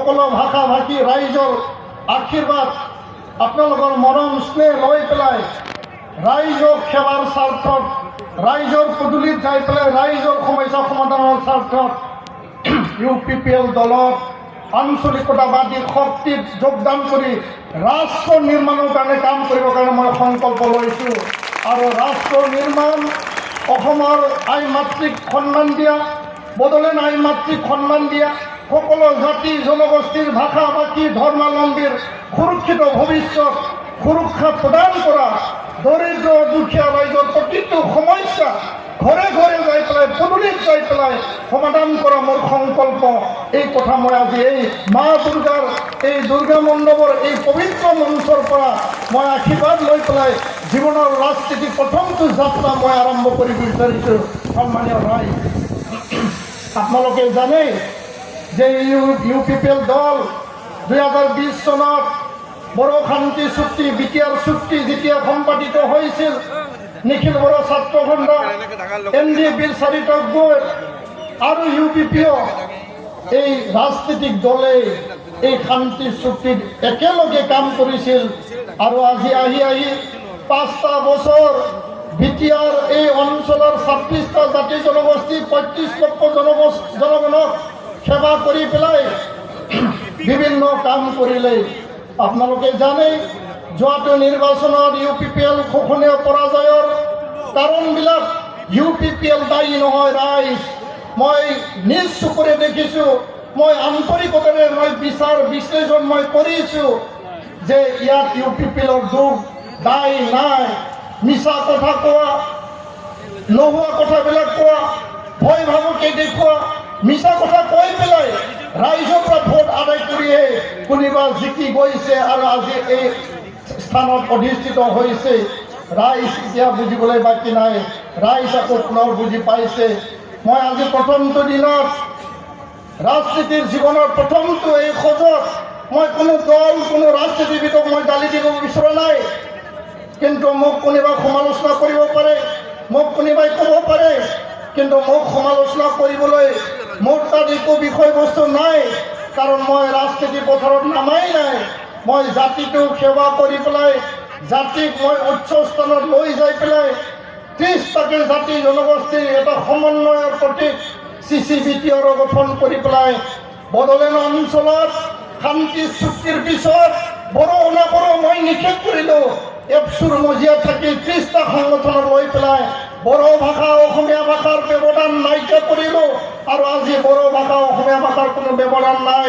সকলো ভাষা ভাষী ৰাইজৰ আশীৰ্বাদ আপোনালোকৰ মৰম স্নেহ লৈ পেলাই ৰাইজক সেৱাৰ স্বাৰ্থত ৰাইজৰ পদূলিত যাই পেলাই ৰাইজৰ সমস্যা সমাধানৰ স্বাৰ্থত UPPL দলত আঞ্চলিকতাবাদী শক্তিত যোগদান কৰি ৰাষ্ট্ৰ নিৰ্মাণৰ কাৰণে কাম কৰিবৰ কাৰণে মই সংকল্প লৈছোঁ। আৰু ৰাষ্ট্ৰ নিৰ্মাণ অসমৰ আই মাতৃক সন্মান দিয়া, বড়োলেণ্ড আই মাতৃক সন্মান দিয়া, সকলো জাতি জনগোষ্ঠীৰ ভাষা ভাষী ধৰ্মাৱলম্বীৰ সুৰক্ষিত ভৱিষ্যত সুৰক্ষা প্ৰদান কৰা, দৰিদ্ৰ দুখীয়া ৰাইজৰ প্ৰতিটো সমস্যা ঘৰে ঘৰে যাই পেলাই পদূলিত যাই পেলাই সমাধান কৰা মোৰ সংকল্প। এই কথা মই আজি এই মা দুৰ্গাৰ এই দুৰ্গা মণ্ডপৰ এই পবিত্ৰ মঞ্চৰ পৰা মই আশীৰ্বাদ লৈ পেলাই জীৱনৰ ৰাজনীতি প্ৰথমটো যাত্ৰা মই আৰম্ভ কৰিব বিচাৰিছোঁ। সন্মানীয় ৰাইজ, আপোনালোকে জানে যে UPPL দল 2020 চনত বড়ো শান্তি চুক্তি বিটিআৰ চুক্তি যেতিয়া সম্পাদিত হৈছিল, নিখিল বড়ো ছাত্ৰ খণ্ড NDA-ৰ চাৰিটা গোট আৰু UPPO এই ৰাজনীতিক দলে এই শান্তি চুক্তিত একেলগে কাম কৰিছিল। আৰু আজি আহি 5টা বছৰ বিটিআৰ এই অঞ্চলৰ 26টা জাতি জনগোষ্ঠী 35 লক্ষ জনগণক সেৱা কৰি পেলাই বিভিন্ন কাম কৰিলে। আপোনালোকে জানে যোৱাটো নিৰ্বাচনত UPPL শোষণীয় পৰাজয়ৰ কাৰণবিলাক UPPL দায়ী নহয় ৰাইজ। মই নিজ চকুৰে দেখিছোঁ, মই আন্তৰিকতাৰে মই বিচাৰ বিশ্লেষণ মই কৰিছোঁ যে ইয়াত UPPLৰ দুখ দায় নাই। মিছা কথা কোৱা, নোহোৱা কথাবিলাক কোৱা, ভয় ভাবুকি দেখুওৱা, মিছা কথা কৈ পেলাই ৰাইজৰ পৰা ভোট আদায় কৰিয়ে কোনোবা জিকি গৈছে আৰু আজি এই স্থানত অধিষ্ঠিত হৈছে। ৰাইজ এতিয়া বুজিবলৈ বাকী নাই, ৰাইজ আকৌ পুনৰ বুজি পাইছে। মই আজি প্ৰথমটো দিনত ৰাজনীতিৰ জীৱনৰ প্ৰথমটো এই খোজত মই কোনো দল কোনো ৰাজনীতিবিদক মই গালি দিব বিচৰা নাই। কিন্তু মোক কোনোবা সমালোচনা কৰিব পাৰে, মোক কোনোবাই ক'ব পাৰে, কিন্তু মোক সমালোচনা কৰিবলৈ মোৰ তাত একো বিষয়বস্তু নাই। কাৰণ মই ৰাজনীতি পথাৰত নামাই নাই। মই জাতিটোক সেৱা কৰি পেলাই জাতিক মই উচ্চ স্থানত লৈ যাই পেলাই 30টাকে জাতি জনগোষ্ঠীৰ এটা সমন্বয়ৰ প্ৰতীক CCBTR গঠন কৰি পেলাই বড়োলেণ্ড অঞ্চলত শান্তি চুক্তিৰ পিছত বড়ো অনাবড়ো মই নিষেধ কৰিলোঁ। এপচুৰ মজিয়াত থাকি 30টা সংগঠনক লৈ পেলাই বড়ো ভাষা অসমীয়া ভাষাৰ ব্যৱধান নাইকিয়া কৰিলোঁ। আৰু আজি বড়ো ভাষা অসমীয়া ভাষাৰ কোনো ব্যৱধান নাই।